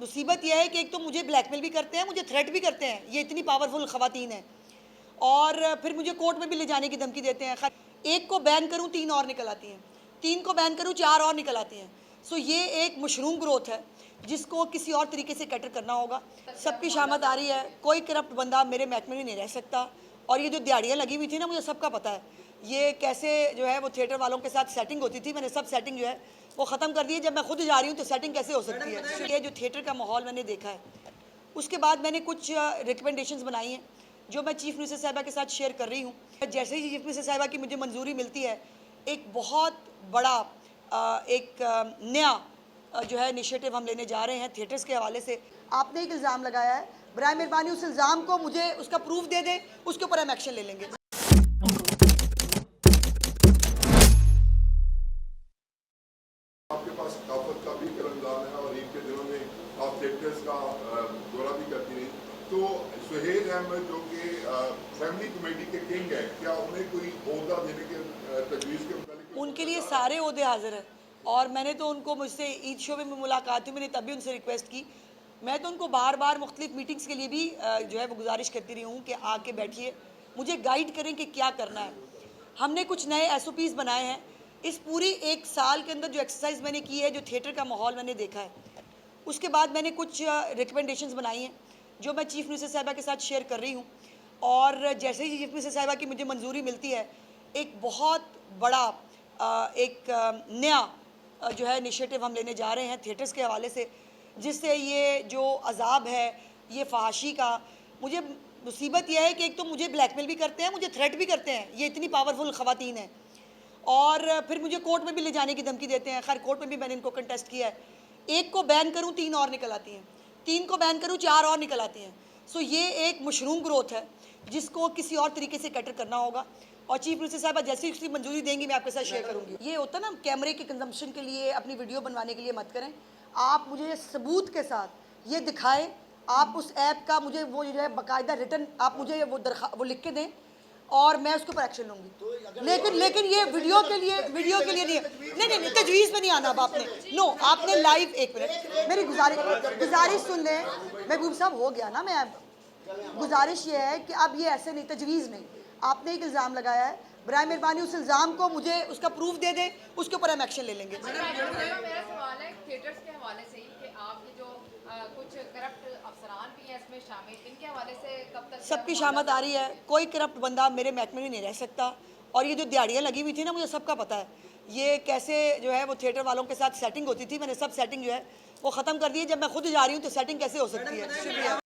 मुसीबत यह है कि एक तो मुझे ब्लैकमेल भी करते हैं, मुझे थ्रेट भी करते हैं, ये इतनी पावरफुल ख़वातीन हैं, और फिर मुझे कोर्ट में भी ले जाने की धमकी देते हैं। एक को बैन करूं 3 और निकल आती हैं, 3 को बैन करूं 4 और निकल आती हैं। सो ये एक मशरूम ग्रोथ है जिसको किसी और तरीके से कैटर करना होगा। सबकी शामत आ रही है, कोई करप्ट बंदा मेरे महकमे में नहीं रह सकता। और ये जो दिहाड़ियाँ लगी हुई थी ना, मुझे सबका पता है ये कैसे जो है वो थिएटर वालों के साथ सेटिंग होती थी। मैंने सब सेटिंग जो है वो ख़त्म कर दी है। जब मैं खुद जा रही हूँ तो सेटिंग कैसे हो सकती है। ये जो थिएटर का माहौल मैंने देखा है, उसके बाद मैंने कुछ रिकमेंडेशंस बनाई हैं जो मैं चीफ़ मिनिस्टर साहिबा के साथ शेयर कर रही हूँ। जैसे ही चीफ़ मिनिस्टर साहिबा की मुझे मंजूरी मिलती है, एक बहुत बड़ा नया जो है इनिशिएटिव हम लेने जा रहे हैं थिएटर्स के हवाले से। आपने एक इल्ज़ाम लगाया है, बराए मेहरबानी उस इल्ज़ाम को मुझे उसका प्रूफ दे दें, उसके ऊपर हम एक्शन ले लेंगे। आपके पास सकाफत का भी रमजान है और ईद के दिनों में आप थिएटर्स का दौरा भी करती रही, तो सुहेल अहमद जो कि फैमिली कमेटी के किंग है, क्या उन्हें कोई ओहदा देने के तजवीज़ के मुताबिक? उनके लिए सारे ओहदे हाजिर हैं, और मैंने तो उनको, मुझसे ईद शो में मुलाकात हुई, मैंने तभी उनसे रिक्वेस्ट की। मैं तो उनको बार बार मुख्तलिफ मीटिंग्स के लिए भी जो है वो गुजारिश करती रही हूँ कि आके बैठिए, मुझे गाइड करें कि क्या करना है। हमने कुछ नए SOPs बनाए हैं। इस पूरी 1 साल के अंदर जो एक्सरसाइज मैंने की है, जो थिएटर का माहौल मैंने देखा है, उसके बाद मैंने कुछ रिकमेंडेशंस बनाई हैं जो मैं चीफ़ मिनिस्टर साहिबा के साथ शेयर कर रही हूँ। और जैसे ही चीफ़ मिनिस्टर साहिबा की मुझे मंजूरी मिलती है, एक बहुत बड़ा नया जो है इनिशिएटिव हम लेने जा रहे हैं थिएटर्स के हवाले से, जिससे ये जो अजाब है ये फहाशी का, मुझे मुसीबत यह है कि एक तो मुझे ब्लैकमेल भी करते हैं, मुझे थ्रेट भी करते हैं, ये इतनी पावरफुल ख़वातीन हैं, और फिर मुझे कोर्ट में भी ले जाने की धमकी देते हैं। खैर कोर्ट में भी मैंने इनको कंटेस्ट किया है। एक को बैन करूं 3 और निकल आती हैं, 3 को बैन करूं 4 और निकल आती हैं। सो ये एक मशरूम ग्रोथ है जिसको किसी और तरीके से कैटर करना होगा। और चीफ मिनिस्टर साहब जैसे ही उसकी मंजूरी देंगी मैं आपके साथ शेयर करूंगी। ये होता है ना, कैमरे के कंजम्पशन के लिए, अपनी वीडियो बनवाने के लिए मत करें। आप मुझे सबूत के साथ ये दिखाएं, आप उस ऐप का मुझे वो जो है बाकायदा रिटर्न आप मुझे वो लिख के दें, और मैं उसके ऊपर एक्शन लूँगी। लेकिन ये वीडियो के लिए नहीं, तजवीज़ में नहीं आना। अब आपने आपने लाइव, एक मिनट मेरी गुजारिश सुन लें। महबूब साहब हो गया ना, मैं गुजारिश ये है कि अब ये ऐसे नहीं, तजवीज़ नहीं। आपने एक इल्ज़ाम लगाया है, बराए मेहरबानी उस इल्ज़ाम को मुझे उसका प्रूफ दे दें, उसके ऊपर हम एक्शन ले लेंगे। मेरा सवाल है थिएटर्स के हवाले से ही कि आपके जो कुछ करप्ट अफसरान भी हैं इसमें शामिल, इनके हवाले से कब तक सबकी शामत आ रही है, कोई करप्ट बंदा मेरे महकमे में नहीं रह सकता। और ये जो दिहाड़ियाँ लगी हुई थी ना, मुझे सबका पता है ये कैसे जो है वो थिएटर वालों के साथ सेटिंग होती थी। मैंने सब सेटिंग जो है वो ख़त्म कर दी है। जब मैं खुद जा रही हूँ तो सेटिंग कैसे हो सकती है। शुक्रिया।